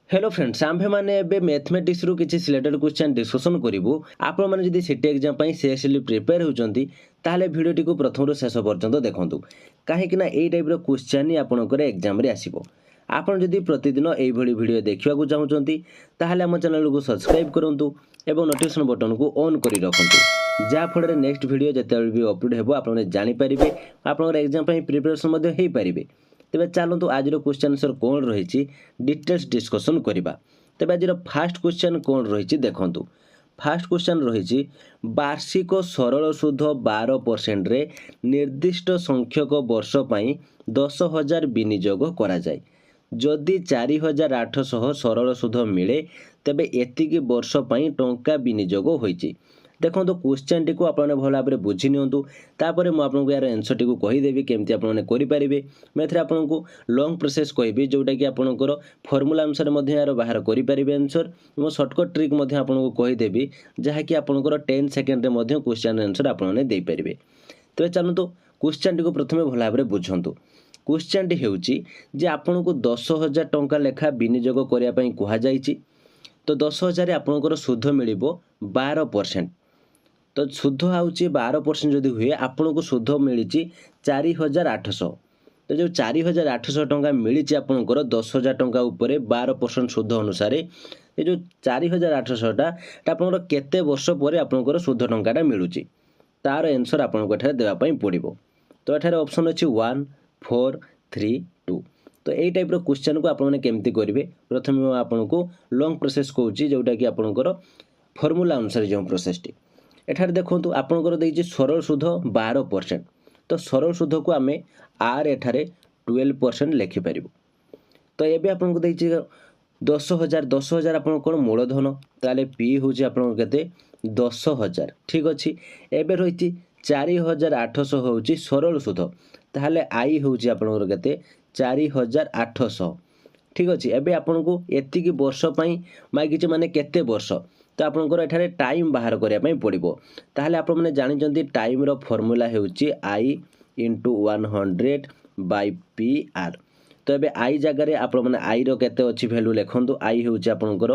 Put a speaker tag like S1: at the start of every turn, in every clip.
S1: Hello friends आम्भे माने एबे mathematics रु किछि सिलेक्टेड क्वेश्चन डिस्कशन करिवु आपण माने जदी सिटी एग्जाम पई सीएसएल प्रिपेयर होचंती ताले वीडियो टिकु प्रथम रु शेष पर्यंत देखंतु काहे कि ना एई टाइप रो क्वेश्चन ही आपनकर एग्जाम रे आसीबो। आपण जदी प्रतिदिन एई भली वीडियो देखिबा को चाहउचंती ताले हम चैनल को सब्सक्राइब करंतु एवं नोटिफिकेशन बटन को ऑन करी रखंतु जा फळे नेक्स्ट वीडियो जते भी अपलोड हेबो आपण माने जानि परिबे आपनकर एग्जाम पई प्रिपरेशन मध्ये हेई परिबे। तेबे चलतु आज क्वेश्चन आंसर कौन रही डिटेल्स डिस्कसन करवा। तेबे आज फास्ट क्वेश्चन कौन रही देखंतु। फास्ट क्वेश्चन रही वार्षिक सरल सुध 12% रे निर्दिष्ट संख्यक वर्ष पई 10,000 विनियोग करा जाय। जदि 4,800 सरल सुध मिले तेबे एतिकी वर्ष पई टंका विनियोग होईची। देखो क्वेश्चन टी को आपने भल भाव में बुझी नियंतु तापर मु आपको यार आंसर टी कहीदेवी केमती आपने करेंगे। मैं आपको लॉन्ग प्रोसेस कहबी जोटा कि आपंकर फॉर्मूला अनुसार यार बाहर करेंगे आंसर और सर्टकट ट्रिक आपको कहीदेवी जहाँकि आपंकर 10 सेकेंड में क्वेश्चन आंसर आपने देपारे। तेज चलतु क्वेश्चन टी को प्रथम भल भाव में बुझंतु। क्वेश्चन टी हूँ जे आपन को 10,000 टंका लेखा विनियोग करने कहुई तो 10,000 आपंकर सुध मिल 12%। तो सुध आउची 12% जदि हुए आपन को सुध मिली 4,800। तो जो 4,800 टंका मिली आपंकर 10,000 टंका उपरे 12% सुध अनुसार ये जो 4,800 टा आपंकर केते वर्ष पर आपंकर सुध टंकाटा मिलूची तार आंसर आपको एठारे देवाई पड़ो। तो एठारे ऑप्शन अच्छी 1 4 3 2। तो यही टाइप क्वेश्चन को आपने केमती करेंगे प्रथम आपको लॉन्ग प्रोसेस कहूँ जोटा कि आपंकर फॉर्मूला अनुसार जो प्रोसेस टी एठार देखो आपंकर देगी सरल सुध 12%। तो सरल सुध को आम आर एठारे 12% लिखिपर। तो ये आपको देगी 10,000 10,000 आप कौन मूलधन ताले पी हूँ आपते 10,000 ठीक अच्छे। एवं रही 4,800 हूँ सरल सुध ताहले आई हूँ आपंकर के 4,800 ठीक अच्छे। एवं आपन को एतिकी वर्ष मागिचे माने केते वर्ष तो आपंकर एठारे टाइम बाहर करने पड़ो। ताहले आप मैंने जानते टाइम रो फॉर्मूला होउची आई इंटू 100 बाय पी आर। तो ये आई जगह आप आई रो केते अच्छी वैल्यू लिखु आई हूँ आपंकर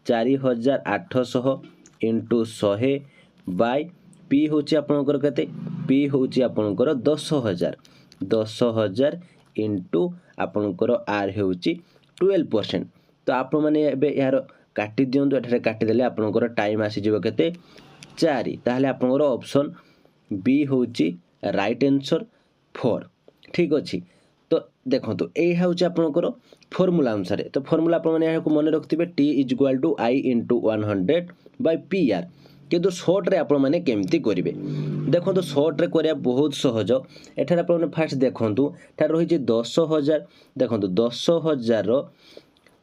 S1: 4,800 इंटू 100 बाय पी हूँ आपंकर केते पी हूँ आपंकर 10,000 10,000 इंटू आपंकर आर हूँ 12%। तो आप मैंने यार काटी दिंतु एठारे काटिदेले आपंकर टाइम आसीଯିव केते 4 ताहले आपंकर ऑप्शन बी होची राइट आंसर 4 ठीक अच्छे। तो देखो यही हूँ आपंकर फॉर्मूला अनुसार। तो फॉर्मूला आप मन रखिए T is equal to I into 100 by P R. किंतु शॉर्ट रे आप मैंने केमती करेंगे देखो शॉर्ट रे करिया बहुत सहज। एठारे आप फास्ट देखूँ एठारे रही 10,000 देखो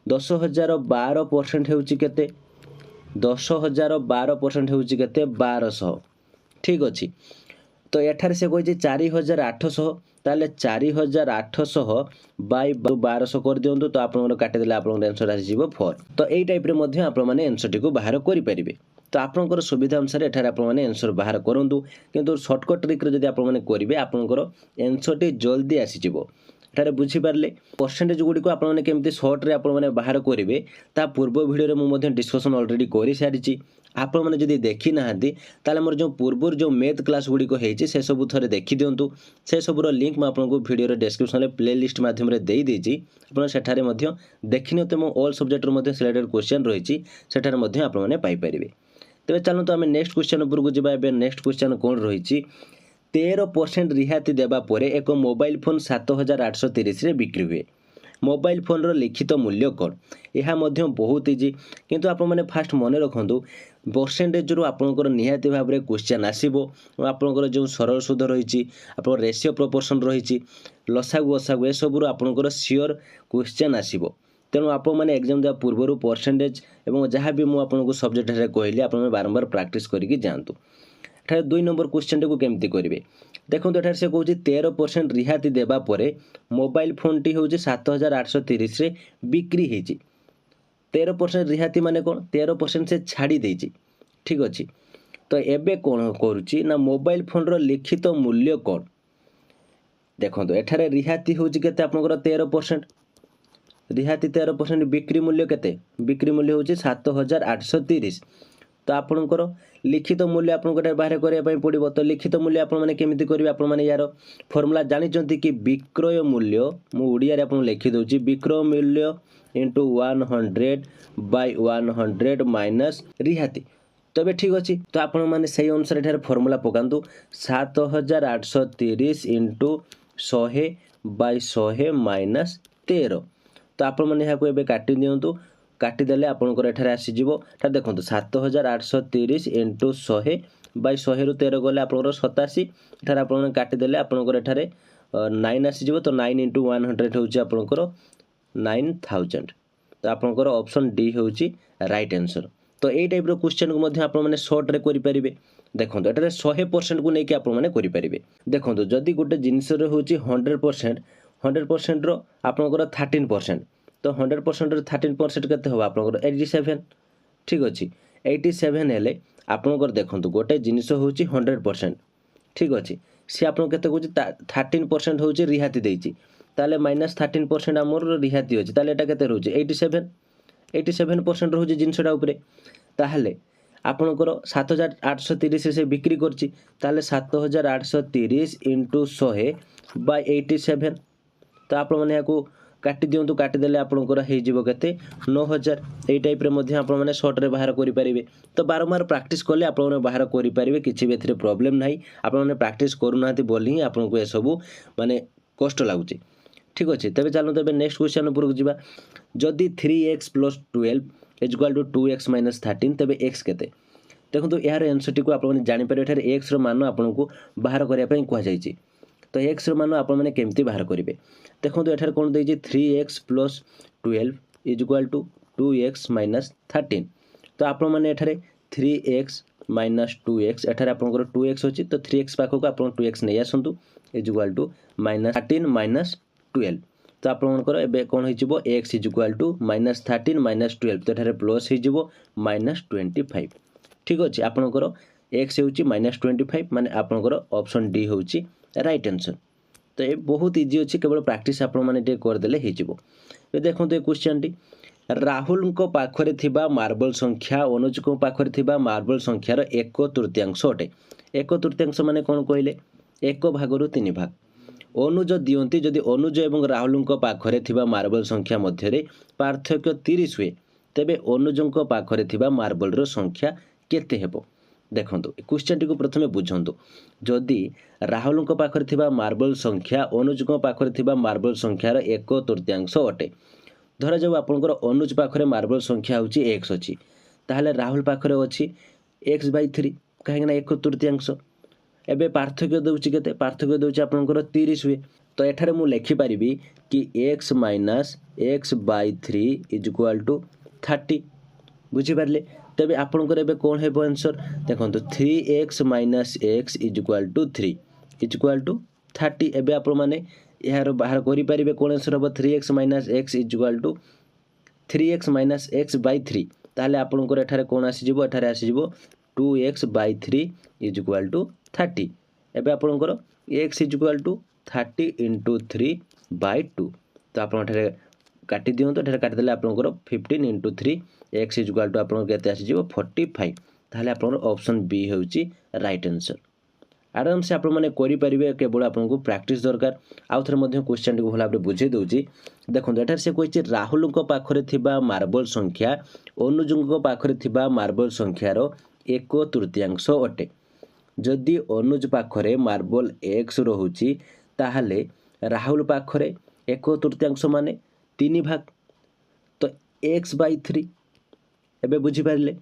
S1: 10,000 12% होउची केते 10,000 12% होउची केते 1200 ठीक अच्छे। तो एठारे से कही 4,800 ताले 4,800 बाय 1200 कर दियंतु। तो आपन काटिदेले आपन आंसर आसीजिवो 4। तो एई टाइप रे मध्ये आपन माने आंसर टिको बाहर करि परिबे। तो आपनकर सुविधा अनुसार एठारे आपन माने आंसर बाहर करंतु किंतु शॉर्टकट ट्रिक रे जदि आपन माने करिवे आपनकर आंसर टी जल्दी आसीजिवो। एठारे बुझीपारे परसेंटेज गुड़ी को आपने केमती सर्ट रे आपने बाहर करेंगे ता पूर्व वीडियो में मुझे डिस्कसन ऑलरेडी कर सारी। आपण मैंने जदि देखी ना ताले मोर जो पूर्व जो मैथ क्लास गुड़िक होती से सब थे देखी दिंतु से सबूर लिंक मैं आपको वीडियो डिस्क्रिप्शन में प्ले लिस्ट मध्यम देदेजी आपठारे देखी नियंतु मो ऑल सब्जेक्ट सिलेक्टेड क्वेश्चन रही सेठारे आपने पाइपर। तेज चलते आम नेक्स्ट क्वेश्चन उपरकू जावा। नेक्स्ट क्वेश्चन कौन रही 13% रिहाती देवा परे एक मोबाइल फोन 7,830 रे बिक्री हुए। मोबाइल फोन रो लिखित मूल्य कौन यह बहुत इजी किंतु आप मैंने फास्ट मन रखु परसेंटेज रू आपंकर निहाती भाव में क्वेश्चन आसो। आपंकर जो सरल सुध रही आप रेशियो प्रोपोर्शन रही लसागु असागु ए सबू आपंकर सियोर क्वेश्चन आसो। तेणु आप मैंने एग्जाम देवा पूर्व परसेंटेज और जहाँ भी मुझे सब्जेक्ट कहली आप बारंबार प्रैक्टिस करके जातु। एठारे 2 नंबर क्वेश्चन को केमती करेंगे देखो एठारे से कहूँ 13% रिहाती देवा परे मोबाइल फोन टी हूँ 7,830 रे बिक्री होती। 13% रिहाती माने कौन 13% से छाड़ी देती ठीक अच्छे। तो एबे कौन करुच्ची ना मोबाइल फोन रो लिखित मूल्य कौन देखो एठारे रिहाती हूँ केते आपनकर 13%। रिहाती 13%, बिक्री मूल्य केते? बिक्री मूल्य होची 7830। तो आपणकर लिखित मूल्य आपको बाहर करने पड़ो। तो लिखित मूल्य आपने केमी करेंगे? आपने यार फर्मूला जानते कि विक्रय मूल्य, मुझे आपको लिखिदे विक्रय मूल्य इंटू 100/100 माइनस रिहाती। तबे ठीक अच्छे। तो आपण मैंने से अनुसार फर्मूला पकातु 7830 इंटू 100/100 माइनस 13। तो आपण मैंने यहाँ काटी दिंतु। काटिदेले आपंकर एठारे आसीଯିवो। देखो 7830 इंटू 100/100 रु 13 गले आपंकर 87। एठारे आपण काटिदेले आपंकर एठारे 9 आसीजिवो। तो 9 इंटू 100 होची आपंकर 9000। तो आपंकर ऑप्शन डी होची राइट आंसर। तो यही टाइप क्वेश्चन को मध्य आपण माने शॉर्ट रे करि परिबे। देखो एठारे 100% को लेके आपण माने करि परिबे। देखो जदि गोटे जिनिस रे होची 100% रो आपंकर 13%। तो 100% रो 13% केते होबा आपनकर 87। ठीक अछि। 87 हेले आपनकर देखंतु गोटे जिनिस होची 100%। ठीक अछि। सी आपन केते होची 13% होची रिहाती देइची। ताले माइनस 13% हमर रिहाती अछि। ताले एटा केते रहउची 87। 87% रहउची जिनिसटा ऊपरे। ताहले आपनकर 7830 से बिक्री करची। ताले 7830 इंटू 100/87। तो आपण माने याकू काटी दियंतु। काटिदेले आपणकर हो केते 9000। यही टाइप आप सर्ट रे बाहर करेंगे। तो बारंबार प्रैक्टिस कले आप बाहर करेंगे। किसी भी एथिरे प्रॉब्लम नहीं। आपने प्रैक्टिस करूना बोली ही आपको ये सब माने कष्ट लगुच। ठीक अच्छे। तेज चलते तेज नेक्स्ट क्वेश्चन उपरको जावा। जदि 3x + 12 = 2x - 13 तेज x केते? देखो यार आंसर टी को आपने जानीपर एक्स मान आपको बाहर करने कहुई। तो एक्स मान आपने केमती बाहर करेंगे? देखो एठार कौन देती 3x + 12 = 2x - 13। तो आप 3x - 2x एठार आपंकर 2x अच्छी। तो 3x पाखक आप 2x नहीं आसतु = -13 - 12। तो आपंकर ए कौन हो x = -13 - 12। तो एठार प्लस हो -25। ठीक अच्छे। आपंकर x हूँ -25 माने आपंकर ऑप्शन डी हूँ राइट आंसर। तो ये बहुत इजी अच्छी। केवल प्रैक्टिस आप करदे हो। देखो ये क्वेश्चन टी राहुल पाखरे थिबा मार्बल संख्या अनुज को पाखरे थिबा मार्बल संख्यार 1/3 अटे। 1/3 माने कौन कहले? 1/3 भाग। अनुज दियंती जदि अनुज एवं राहुल पाखरे थिबा मार्बल संख्या मध्य पार्थक्य 30 हुए तेबे अनुज पाखरे थिबा मार्बल संख्या केते हेबो? देखंतु क्वेश्चन टी को प्रथमे बुझंतु। जदि राहुल पाखरे थिबा मार्बल संख्या अनुज पाखरे थिबा मार्बल संख्यार 1/3 अटे। धरा जाऊ आपनकर अनुज पाखरे मार्बल संख्या होची x अछि। ताहले राहुल पाखरे अछि x/3 काहे ना 1/3। एबे पार्थक्य दउची केते? पार्थक्य दउची आपनकर 30 हुए। तो एठारे मु लिखि परिबी कि x - x/3 = 30। बुझी पारले? तबे आपनकर एबे कोन हेबो आंसर? देखंतु 3x - x = 3 = 30। एबे आपण माने यार बाहर करि परिबे कोन आंसर हो? 3x - x = 3x - x/3। ताहले आपनकर एठारे कोन आसी जिवो? एठारे आसी जिवो 2x/3 = 30। एबे आपनकर x = 30 × 3/2। तो आपण एठारे काटी दियंतु। एठारे काटी देले आपनकर 15 × 3 x = आपनकर केते आसी जिवो 45। ताहले आपनकर ऑप्शन बी होउची राइट आंसर। आराम से आपण माने करि परिबे। केवल आपनको प्रैक्टिस दरकार। आउ थरे मध्ये क्वेश्चन टी भला भाबरे बुझे दउची। देखो एठार से कहिछि राहुल पाखरे थिबा मार्बल संख्या अनुज पाखरे थिबा मार्बल संख्यार 1/3 अटे। जदि अनुज पाखरे मार्बल x रहुची ताहले राहुल पाखरे 1/3 माने 3 भाग। तो x/3 एबे बुझी पारले?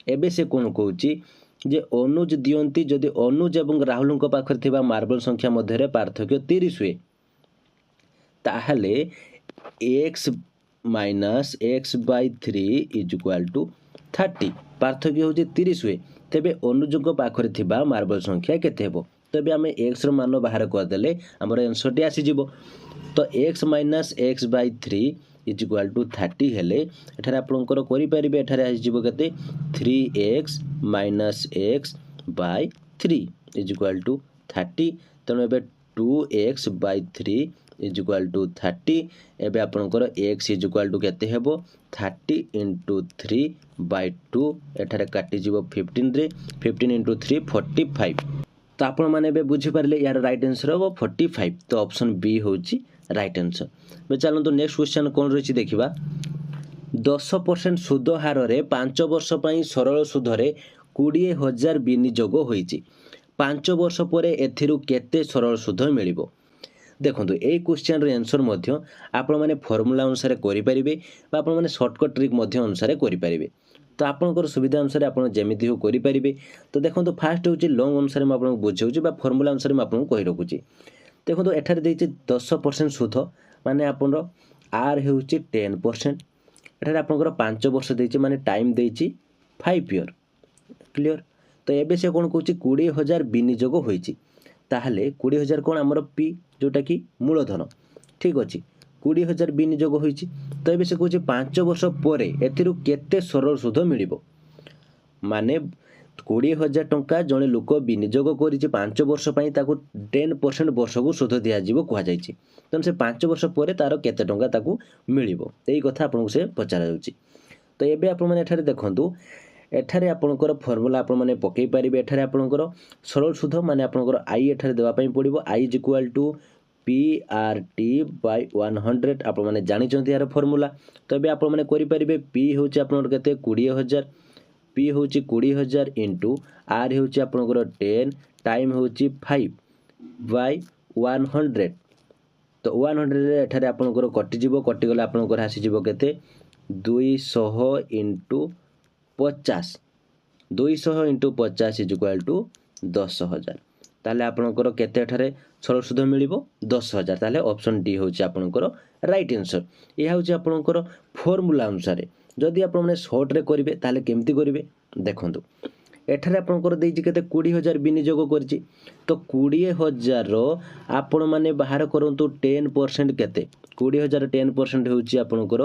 S1: एबे से कोन कहूची जे अनुज दियंती जदि अनुज एवं राहुल पाखरे थिबा मार्बल संख्या मध्य पार्थक्य 30 हुए ताहले x - x/3 = 30। पार्थक्य होची 30 हुए। तेबे अनुज पाखरे थिबा मार्बल संख्या केते हेबो? तबे आमे x रो मान बाहर कर देले हमर आंसर टी आसी जिवो। तो x - x/3 = 30 हेले एठारे आपनकर करि परिबे। एठारे आसी जिवो केते 3x - x/3 = 30। तेणु एबे 2x/3 इज इक्वाल टू 30 एबे आपनकर x इज इक्वाल टू केते हेबो 30 इंटू 3/2 एठारे काटी जीवो 15 रे 15 इंटू 3 45 तो आपण माने बे बुझी पारले यार राइट आंसर हो 45 तो ऑप्शन बी होची राइट आंसर। बे चलो तो नेक्स्ट क्वेश्चन कोन रही देखिबा 10% सुध हार रे 5 वर्ष पई सरल सुध रे 20,000 विनियोग होईची 5 वर्ष परे एथिरु केते सरल सुध मिलिबो। देखंतु ए क्वेश्चन रे आंसर मध्य आपण माने फार्मूला अनुसार करि परिबे बा आपण माने शॉर्टकट ट्रिक मध्य अनुसार करि परिबे तो आपनकर सुविधा अनुसार आपण जेमिति हो करि परिबे। तो देखंतु फास्ट होची लॉन्ग अनुसार म आपण बुझाउची बा फार्मूला अनुसार म आपण कहि रखुची। देखंतु एठारे देइची 10% सुध माने आपनर आर हेउची 10% एठारे आपनकर 5 वर्ष देइची माने टाइम देइची 5 ईयर क्लियर। तो एबे से कोन कहूची 20,000 विनियोग होईची ताहले 20,000 कोन हमर पी जोटा कि मूलधन ठीक अछि 20,000 विनियोग होईची तो एबे से कहूची 5 वर्ष परे एथिरु केते सरल सुध मिलिबो माने 20,000 टंका जणे लोक विनियोग करिछि 5 वर्ष पई ताकू 10% वर्ष को सुध दिया जीवो कुहा जाईछि तन से 5 वर्ष परे तार केते टंका ताकू मिलिबो एई कथा आपन से पचारा जाउछि। तो एबे आपन माने एठारे देखंतु एठारे आपनकर फार्मूला आपन माने पकेई परिबे एठारे आपनकर सरल सुध माने आपनकर आई एठारे देबा पई पड़िबो I is equal to PRT/100 आपन माने जानि चंती यार फार्मूला। तो एबे आपन माने करि परिबे P होची आपनकर केते 20,000 P होची 20,000 इनटू R होची आपनकर 10 टाइम होची 5/100 तो 100 रे एठारे आपनकर कटि जीवो कटि गले आपनकर आसी जीवो केते 200 into 50 200 into 50 is equal to 10,000 ताले आपनकर केते एठारे सरल सुध मिलिबो 10,000 ताले ऑप्शन डी होची आपनकर राइट आंसर। यह होची आपनकर फार्मूला अनुसार जदि आपण माने शॉर्ट रे करिवे ताले केमती करिवे देखंतु एठारे आपनकर देइछि केते 20,000 विनियोग करछि तो 20,000 रो आपण माने बाहर करंतु 10% केते 20,000 10% होची आपनकर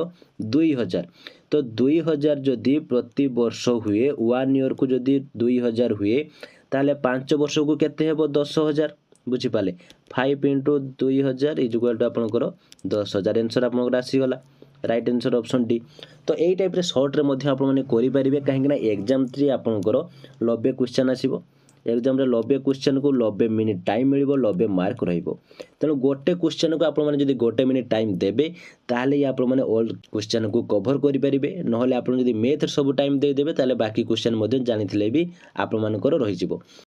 S1: 2,000 तो 2,000 जदि प्रति वर्ष हुए 1 ईयर को जदि 2,000 हुए ताले 5 वर्ष को केते हेबो 10,000 बुझी पाले 5 इंटू 2,000 इज इक्वल टू आपनकर 10,000 आंसर आपनकर आसी गला राइट आंसर ऑप्शन डी। तो एई टाइप रे शॉर्ट रे मध्य आपण माने करि परिबे काहे कि एग्जाम 3 आपनकर 90 क्वेश्चन आसीबो एग्जाम रे 90 क्वेश्चन को 90 मिनिट टाइम मिलिबो 90 मार्क रहिबो तेणु गोटे क्वेश्चन को आपण माने जदि गोटे मिनिट टाइम देबे ताले या आपण माने ऑल क्वेश्चन को कवर करि परिबे नहले आपण जदि मैथ सब टाइम दे देबे ताले बाकी क्वेश्चन मध्य जानिथिले भी आपण मानकर रहि जिवो।